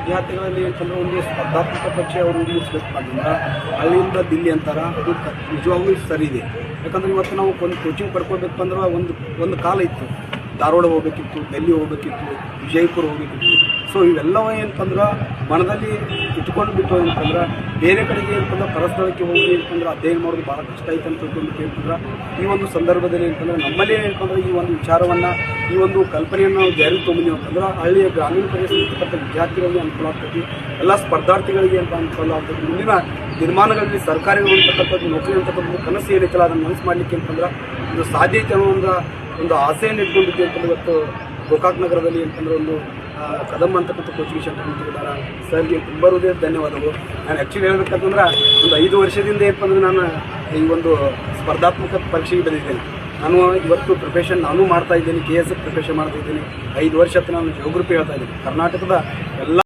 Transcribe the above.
ವಿದ್ಯಾರ್ಥಿಗಳಲ್ಲಿ ಅಂತಂದ್ರೆ ಒಂದು ಸ್ಪರ್ಧಾತ್ಮಕ ಪರೀಕ್ಷೆ ಅವರು ಮುಗಿಸ್ಬೇಕು ಅಂತಂದ್ರೆ ಹಳ್ಳಿಯಿಂದ ದಿಲ್ಲಿ ಅಂತಾರ ಅದು ನಿಜವಾಗ್ಲೂ ಸರಿ ಇದೆ. ಯಾಕಂದ್ರೆ ಇವತ್ತು ನಾವು ಒಂದು ಕೋಚಿಂಗ್ ಪಡ್ಕೋಬೇಕು ಅಂದ್ರೆ ಒಂದು ಕಾಲ ಇತ್ತು, ಧಾರವಾಡ ಹೋಗ್ಬೇಕಿತ್ತು, ಡೆಲ್ಲಿ ಹೋಗ್ಬೇಕಿತ್ತು, ವಿಜಯಪುರ ಹೋಗ್ಬೇಕಿತ್ತು. ಸೊ ಇವೆಲ್ಲವೂ ಏನಂತಂದ್ರೆ ಮನದಲ್ಲಿ ಇಟ್ಕೊಂಡು ಬಿಟ್ಟು ಅಂತಂದ್ರೆ ಬೇರೆ ಕಡೆಗೆ ಏನಂತಂದ್ರೆ ಪರಸ್ಥಳಕ್ಕೆ ಹೋಗಿ ಅಂತಂದ್ರೆ ಅಧ್ಯಯನ ಮಾಡೋದು ಭಾಳ ಕಷ್ಟ ಐತೆ ಅಂತ ತಿಳ್ಕೊಂಡು ಅಂತಂದ್ರೆ ಈ ಒಂದು ಸಂದರ್ಭದಲ್ಲಿ ಏನಂತಂದ್ರೆ ನಮ್ಮಲ್ಲಿ ಏನಂತಂದ್ರೆ ಈ ಒಂದು ವಿಚಾರವನ್ನು, ಈ ಒಂದು ಕಲ್ಪನೆಯನ್ನು ನಾವು ಜಾರಿಗೆ ತೊಗೊಂಡಿದ್ದೀವಿ ಅಂತಂದ್ರೆ ಹಳ್ಳಿಯ ಗ್ರಾಮೀಣ ಪ್ರದೇಶದಲ್ಲಿರ್ತಕ್ಕಂಥ ವಿದ್ಯಾರ್ಥಿಗಳಿಗೆ ಅನುಕೂಲ ಆಗ್ತೈತಿ, ಎಲ್ಲ ಸ್ಪರ್ಧಾರ್ಥಿಗಳಿಗೆ ಅಂತ ಅನುಕೂಲ ಆಗ್ತೈತಿ. ಮುಂದಿನ ನಿರ್ಮಾಣಗಳಲ್ಲಿ ಸರ್ಕಾರಿಗಳು ಅಂತಕ್ಕಂಥದ್ದು ನೌಕರಿ ಅಂತಕ್ಕಂಥದ್ದು ಕನಸು ಏನೈತಲ್ಲ ಅದನ್ನು ಮನಸ್ಸು ಮಾಡಲಿಕ್ಕೆ ಅಂತಂದ್ರೆ ಒಂದು ಸಾಧ್ಯತೆ ಅನ್ನೋ ಒಂದು ಆಸೆಯನ್ನು ಇಟ್ಕೊಂಡಿದ್ದೆ ಅಂತಂದ್ರೆ ಇವತ್ತು ಗೋಕಾಕ್ ನಗರದಲ್ಲಿ ಅಂತಂದ್ರೆ ಒಂದು ಕದಮ್ ಅಂತಕ್ಕಂಥ ಕೋಚಿಂಗ್ ಸೆಂಟರ್ ಅಂತಿದ್ದಾರೆ. ಸರ್ಗೆ ತುಂಬ ಹೃದಯದ ಧನ್ಯವಾದಗಳು. ನಾನು ಆ್ಯಕ್ಚುಲಿ ಹೇಳ್ಬೇಕಂತಂದ್ರೆ ಒಂದು 5 ವರ್ಷದಿಂದ ಏನಂದ್ರೆ ನಾನು ಈ ಒಂದು ಸ್ಪರ್ಧಾತ್ಮಕ ಪರೀಕ್ಷೆಗೆ ಬಂದಿದ್ದೇನೆ. ನಾನು ಇವತ್ತು ಪ್ರಿಪ್ರೇಷನ್ ನಾನು ಮಾಡ್ತಾ ಇದ್ದೀನಿ, KS ಪ್ರಿಪ್ರೇಷನ್ ಮಾಡ್ತಾ ಇದ್ದೀನಿ. 5 ವರ್ಷ ನಾನು ಜಿಯೋಗ್ರಫಿ ಹೇಳ್ತಾ ಇದ್ದೀನಿ. ಕರ್ನಾಟಕದ ಎಲ್ಲ